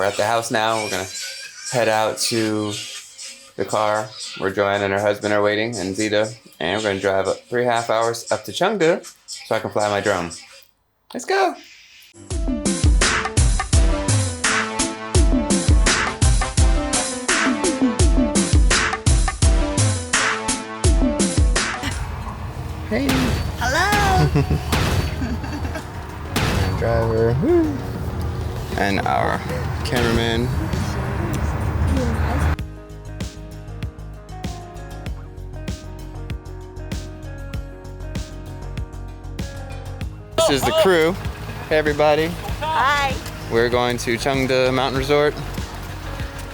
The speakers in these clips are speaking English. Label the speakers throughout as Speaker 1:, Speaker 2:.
Speaker 1: we're at the house now. We're gonna head out to the car where Joanne and her husband are waiting, and Zita, and we're gonna drive up 3.5 hours up to Chengde so I can fly my drone. Let's go. Hey.
Speaker 2: Hello.
Speaker 1: Driver. Woo. And our cameraman. This is the crew. Hey everybody.
Speaker 2: Hi.
Speaker 1: We're going to Chengde Mountain Resort.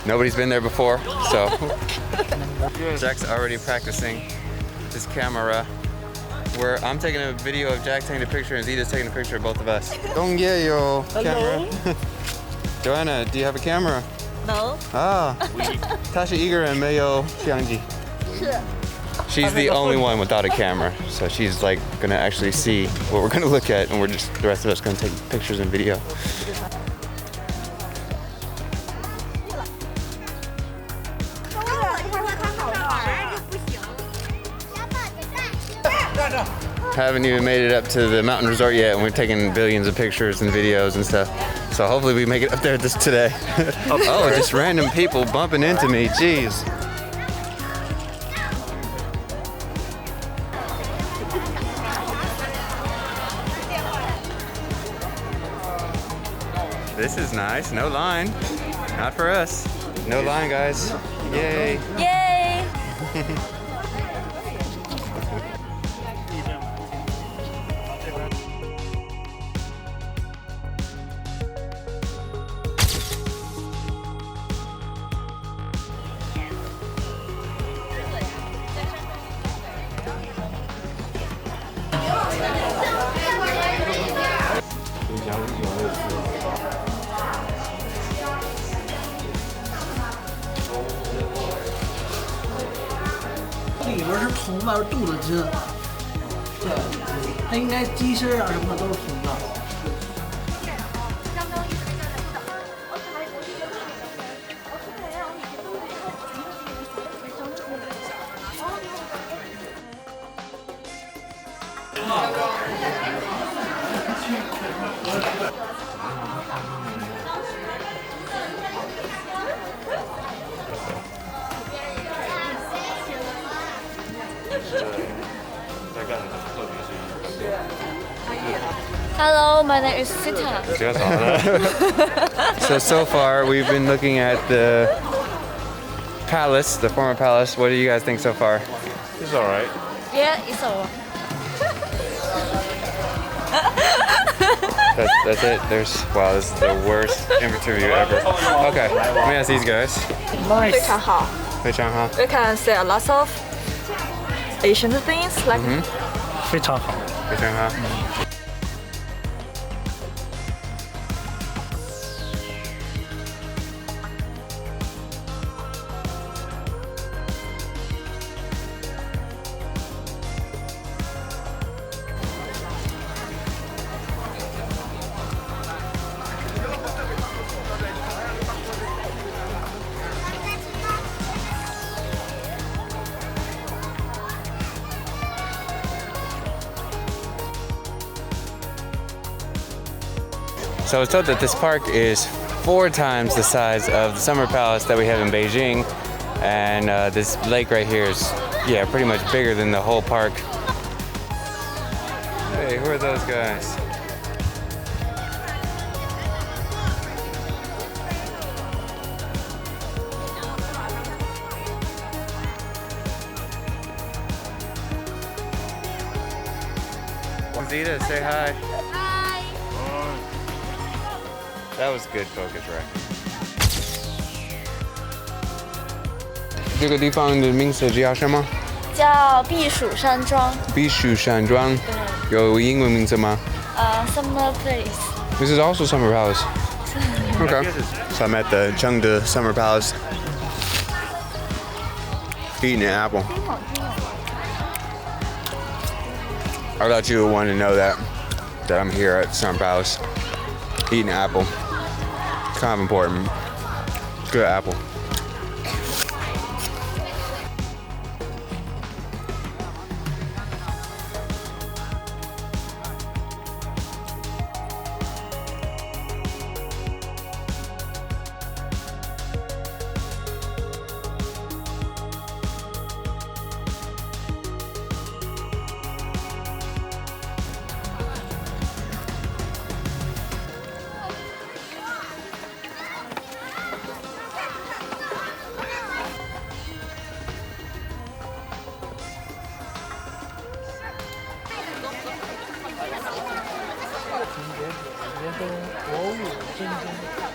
Speaker 1: Nobody's been there before, so Jack's already practicing his camera. I'm taking a video of Jack taking a picture and Zita's taking a picture of both of us. Don't get your camera. Joanna, do you have a camera?
Speaker 2: No.
Speaker 1: Ah. 她是一个人没有相机. She's the only one without a camera, so she's like gonna actually see what we're gonna look at, and the rest of us gonna take pictures and video. Haven't even made it up to the mountain resort yet, and we're taking billions of pictures and videos and stuff. So hopefully we make it up there today. Oh, just random people bumping into me. Jeez. This is nice. No line. Not for us. No line, guys. Yay.
Speaker 2: Yay. Hello, my name is Sita.
Speaker 1: So far we've been looking at the palace, the former palace. What do you guys think so far?
Speaker 3: It's alright.
Speaker 2: Yeah, it's alright.
Speaker 1: That's it. Wow, this is the worst interview ever. Okay, let me ask these guys.
Speaker 2: 非常好.
Speaker 1: 非常好.
Speaker 2: We can see a lot of Asian things like.
Speaker 3: 非常好.
Speaker 1: 非常好. So I was told that this park is 4 times the size of the Summer Palace that we have in Beijing, and this lake right here is, yeah, pretty much bigger than the whole park. Hey, who are those guys? Zita, say hi. That was good focus, right? 这个地方的名字叫什么？
Speaker 2: 叫避暑山庄。
Speaker 1: Bishu Shanzhuang. 有英文名字吗？
Speaker 2: Summer Palace.
Speaker 1: This is also Summer Palace. Okay. So I'm at the Chengde Summer Palace, eating an apple. I thought you would want to know that I'm here at Summer Palace, eating an apple. Kind of important. Good apple.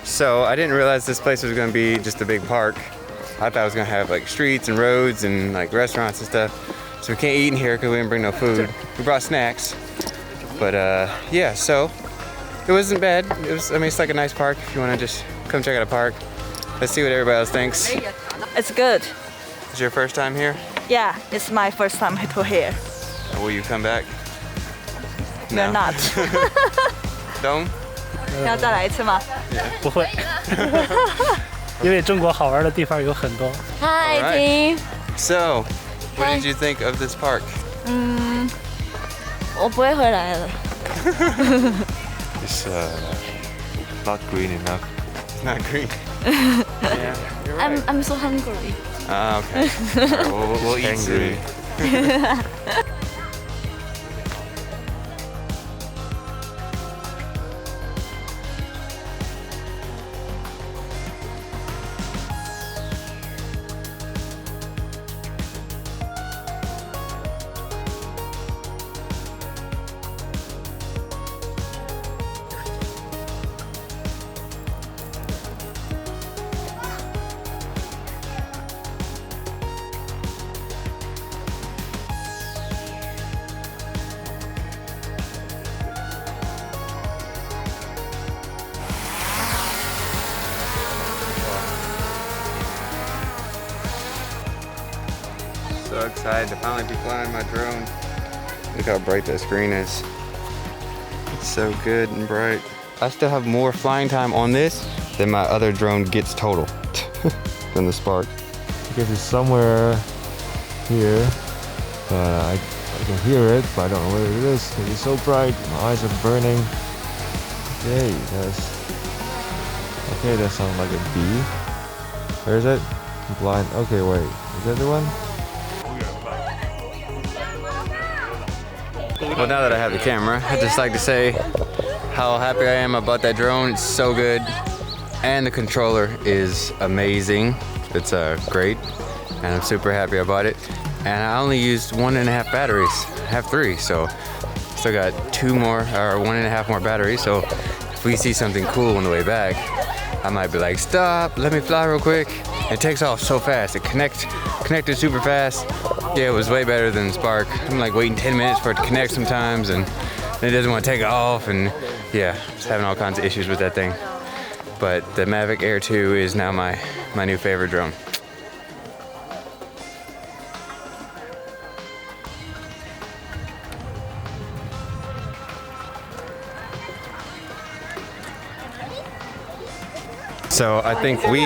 Speaker 1: So I didn't realize this place was gonna be just a big park. I thought it was gonna have like streets and roads and like restaurants and stuff. So we can't eat in here because we didn't bring no food. We brought snacks. But yeah, so it wasn't bad. It was, I mean, it's like a nice park if you wanna just come check out a park. Let's see what everybody else thinks.
Speaker 2: It's good.
Speaker 1: Is your first time here?
Speaker 2: Yeah, it's my first time to here.
Speaker 1: Will you come back?
Speaker 2: We're not.
Speaker 1: Don't?
Speaker 2: 要再来一次吗？
Speaker 3: 不会，因为中国好玩的地方有很多。
Speaker 2: Hi,
Speaker 1: Alright.
Speaker 2: Tim.
Speaker 1: So, what did you think of this park?
Speaker 2: 我不会回来了。
Speaker 4: It's not green enough.
Speaker 1: It's not green. Yeah, you're right.
Speaker 2: I'm so hungry.
Speaker 1: Ah, okay. All right, we'll eat soon.
Speaker 4: Angry.
Speaker 1: So excited to finally be flying my drone. Look how bright that screen is. It's so good and bright. I still have more flying time on this than my other drone gets total than the Spark.
Speaker 4: Because it's somewhere here. I can hear it, but I don't know where it is. Because it's so bright. My eyes are burning. Okay, that sounds like a bee. Where is it? I'm blind. Okay, wait. Is that the one?
Speaker 1: Well, now that I have the camera, I'd just like to say how happy I am about that drone. It's so good. And the controller is amazing. It's great. And I'm super happy about it. And I only used 1.5 batteries. I have 3, so still got 2 more, or 1.5 more batteries. So if we see something cool on the way back, I might be like, stop, let me fly real quick. It takes off so fast. It connected super fast. Yeah, it was way better than Spark. I'm like waiting 10 minutes for it to connect sometimes, and it doesn't want to take off, and yeah, just having all kinds of issues with that thing. But the Mavic Air 2 is now my new favorite drone. So I think we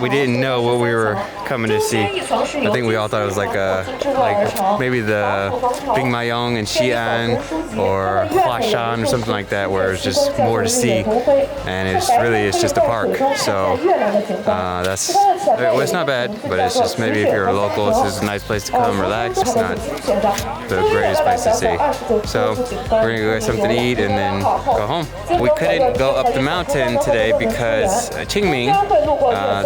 Speaker 1: didn't know what we were coming to see. I think we all thought it was like maybe the Bingmayong and Xi'an or Huashan or something like that, where it's just more to see, and it's just a park. So well, it's not bad, but it's just maybe if you're a local, this is a nice place to come relax. It's not the greatest place to see. So we're gonna go get something to eat and then go home. We couldn't go up the mountain today because Qingming,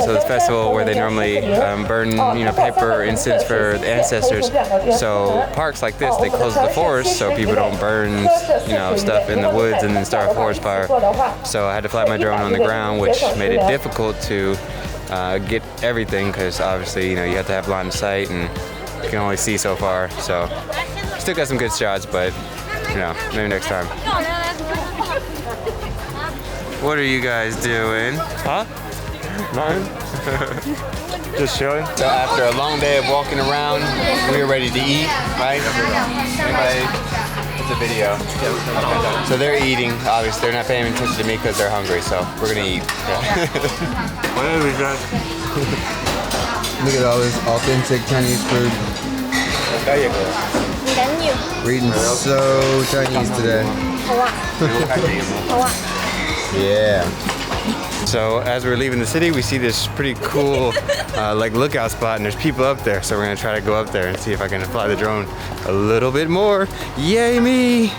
Speaker 1: so the festival where they normally burn paper incense for the ancestors. So parks like this, they close the forest so people don't burn stuff in the woods and then start a forest fire. So I had to fly my drone on the ground, which made it difficult to get everything, because obviously you have to have line of sight and you can only see so far. So still got some good shots, but maybe next time. What are you guys doing?
Speaker 4: Huh? Nothing. Just chilling.
Speaker 1: So after a long day of walking around, we are ready to eat, right? Anybody? the video. Okay. So they're eating. Obviously, they're not paying attention to me because they're hungry. So we're gonna eat.
Speaker 4: Whatever is that?
Speaker 1: Look at all this authentic Chinese food. We're eating so Chinese today. Yeah. So as we're leaving the city, we see this pretty cool like lookout spot, and there's people up there. So we're gonna try to go up there and see if I can fly the drone a little bit more. Yay me!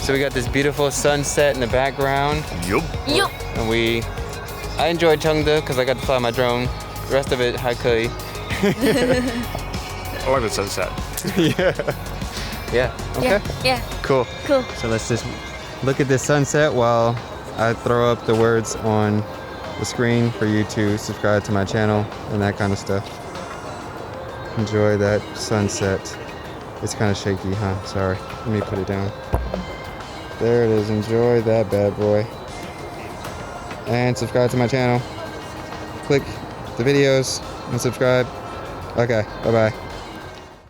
Speaker 1: So we got this beautiful sunset in the background.
Speaker 4: Yup.
Speaker 1: And I enjoyed Chengde because I got to fly my drone. The rest of it, I could.
Speaker 4: I like the sunset.
Speaker 1: Yeah. Okay.
Speaker 2: Yeah.
Speaker 1: Cool. So let's just look at this sunset while I throw up the words on the screen for you to subscribe to my channel and that kind of stuff. Enjoy that sunset. It's kind of shaky, huh? Sorry. Let me put it down. There it is. Enjoy that bad boy. And subscribe to my channel. Click the videos and subscribe. Okay. Bye-bye.